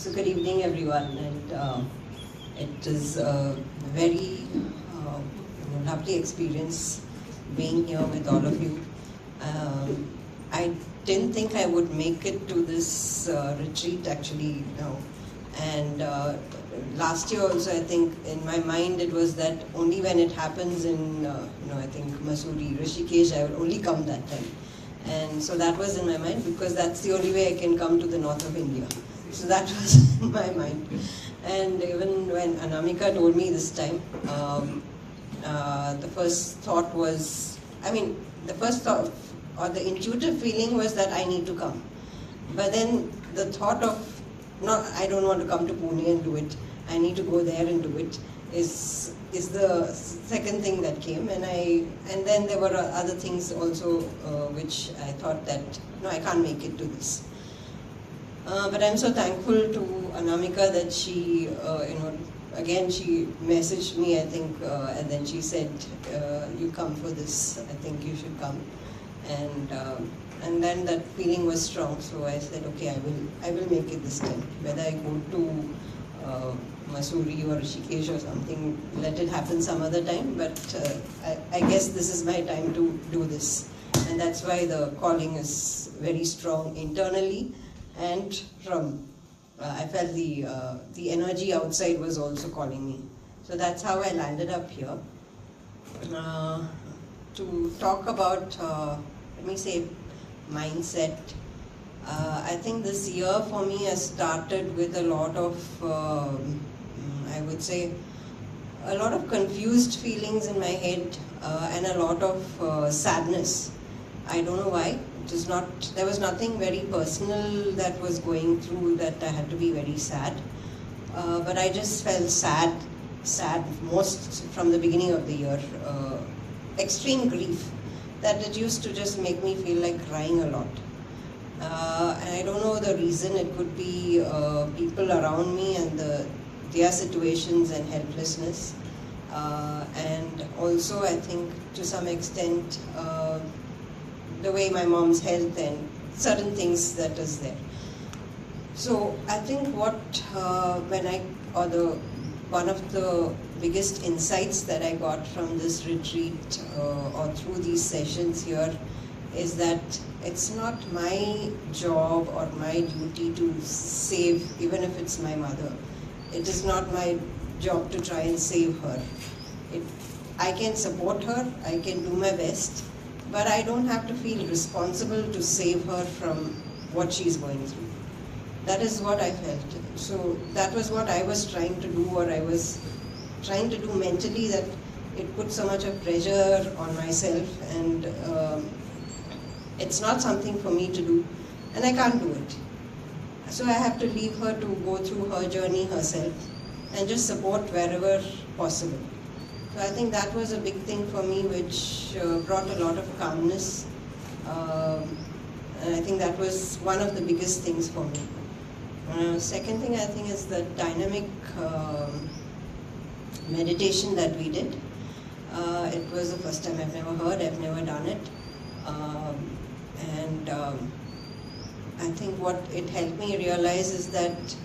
So good evening, everyone, and it is a very lovely experience being here with all of you. I didn't think I would make it to this retreat actually now, and last year also I think in my mind it was that only when it happens in I think Mussoorie, Rishikesh, I will only come that time. And so that was in my mind because that's the only way I can come to the north of India. So that was in my mind. And even when Anamika told me this time, the first thought was, the first thought or the intuitive feeling was that I need to come. But then the thought of, no, I don't want to come to Pune and do it, I need to go there and do it, is the second thing that came. And then there were other things also which I thought that, no, I can't make it to this. But I'm so thankful to Anamika that she, again she messaged me, I think, and then she said, you come for this, I think you should come. And then that feeling was strong, so I said, okay, I will make it this time. Whether I go to Mussoorie or Rishikesh or something, let it happen some other time, but I guess this is my time to do this. And that's why the calling is very strong internally, and from, I felt the energy outside was also calling me. So that's how I landed up here. To talk about, let me say, mindset. I think this year for me has started with a lot of, I would say, a lot of confused feelings in my head and a lot of sadness. I don't know why. There was nothing very personal that was going through that I had to be very sad. But I just felt sad most from the beginning of the year. Extreme grief that it used to just make me feel like crying a lot. And I don't know the reason. It could be people around me and their situations and helplessness. And also I think to some extent the way my mom's health and certain things that is there. So I think one of the biggest insights that I got from this retreat or through these sessions here is that it's not my job or my duty to save, even if it's my mother. It is not my job to try and save her. I can support her, I can do my best, but I don't have to feel responsible to save her from what she's going through. That is what I felt. So that was what I was trying to do, or I was trying to do mentally, that it put so much of pressure on myself, and it's not something for me to do, and I can't do it. So I have to leave her to go through her journey herself and just support wherever possible. So I think that was a big thing for me, which brought a lot of calmness. And I think that was one of the biggest things for me. Second thing I think is the dynamic meditation that we did. It was the first time I've never heard, I've never done it. I think what it helped me realize is that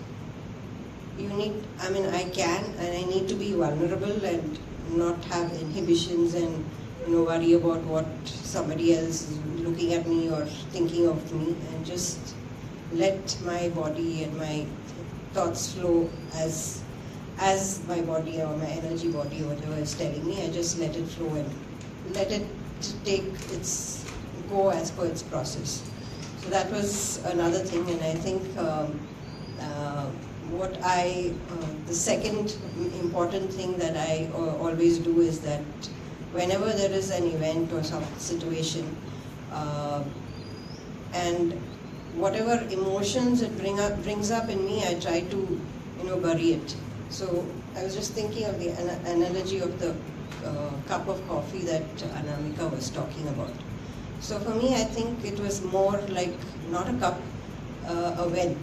I can and I need to be vulnerable and not have inhibitions and worry about what somebody else is looking at me or thinking of me, and just let my body and my thoughts flow as my body or my energy body or whatever is telling me. I just let it flow and let it go as per its process. So that was another thing, and I think the second important thing that I always do is that whenever there is an event or some situation, and whatever emotions it brings up in me, I try to bury it. So I was just thinking of the analogy of the cup of coffee that Anamika was talking about. So for me, I think it was more like not a cup, a well.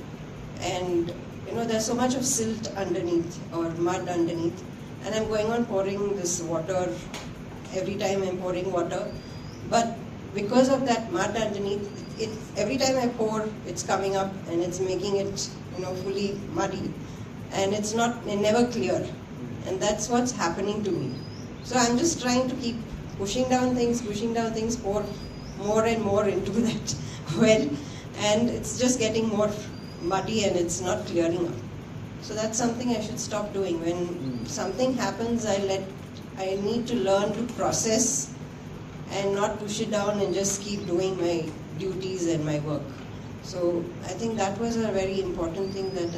And there's so much of silt underneath or mud underneath, and I'm going on pouring this water every time I'm pouring water. But because of that mud underneath, every time I pour, it's coming up and it's making it fully muddy, and it's never clear, and that's what's happening to me. So I'm just trying to keep pushing down things, pour more and more into that well, and it's just getting more muddy and it's not clearing up. So that's something I should stop doing. When something happens, I need to learn to process and not push it down and just keep doing my duties and my work. So I think that was a very important thing that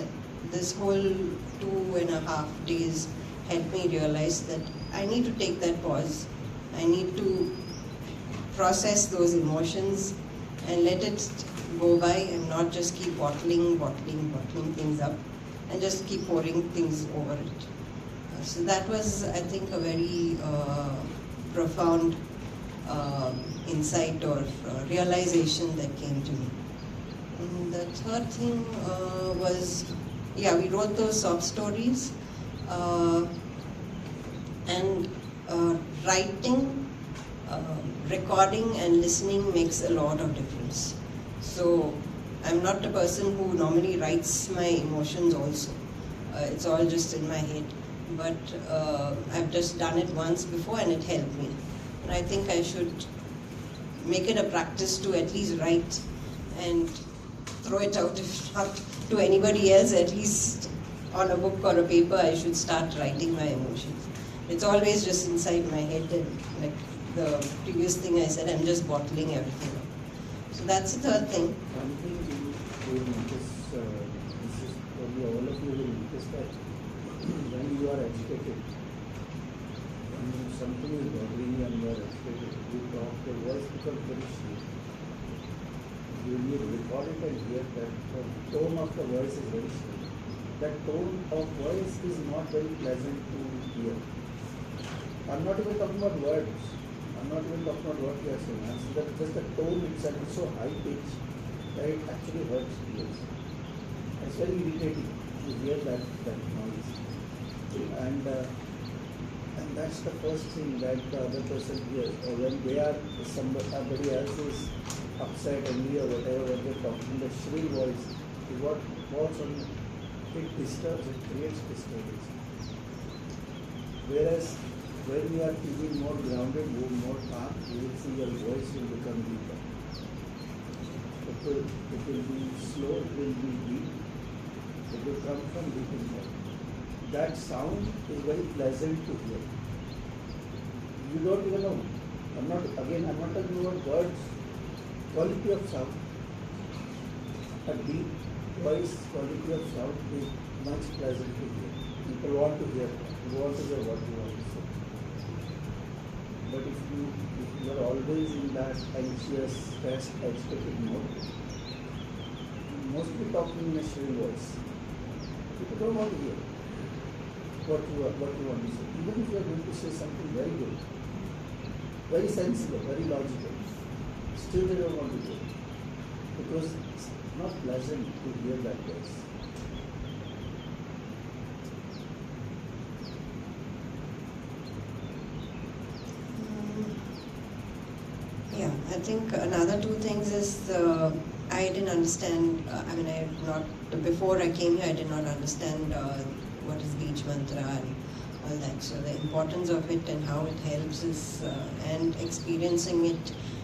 this whole 2.5 days helped me realize, that I need to take that pause. I need to process those emotions and let it go by, and not just keep bottling things up and just keep pouring things over it. So that was, I think, a very profound insight or realization that came to me. And the third thing was, we wrote those sob stories, and writing, recording and listening makes a lot of difference. So I'm not a person who normally writes my emotions also. It's all just in my head. But I've just done it once before and it helped me. And I think I should make it a practice to at least write and throw it out, if not to anybody else, at least on a book or a paper. I should start writing my emotions. It's always just inside my head, and like the previous thing I said, I'm just bottling everything up. So that's the third thing. One thing you will notice, this is probably all of you will notice, that when you are agitated, when something is bothering you and you are agitated, you talk, your voice becomes very shrill. When you record it and hear that, the tone of the voice is very shrill. That tone of voice is not very pleasant to hear. I'm not even talking about words. I'm not even talking about what you are saying. I'm saying that just the tone itself is so high pitched that it actually hurts ears. It's very irritating to hear that noise. And that's the first thing that the other person hears. Or when somebody else is upset, angry, or whatever, when they're talking, the shrill voice is what falls on you. It disturbs, it creates disturbance. Whereas when you are feeling more grounded, more calm, you will see your voice will become deeper. It will be slow, it will be deep, it will come from deep inside. That sound is very pleasant to hear. You don't even know. I'm not talking about words, quality of sound. A deep voice, quality of sound is much pleasant to hear. People want to hear that. You want to hear what you want to say. But if you are always in that anxious, stressed, agitated mode, mostly talking in a shrill voice, people don't want to hear what you want to say. Even if you are going to say something very good, very sensible, very logical, still they don't want to hear it, because it's not pleasant to hear that voice. I think another two things is I didn't understand, before I came here I did not understand what is beach mantra and all that. So the importance of it and how it helps is, and experiencing it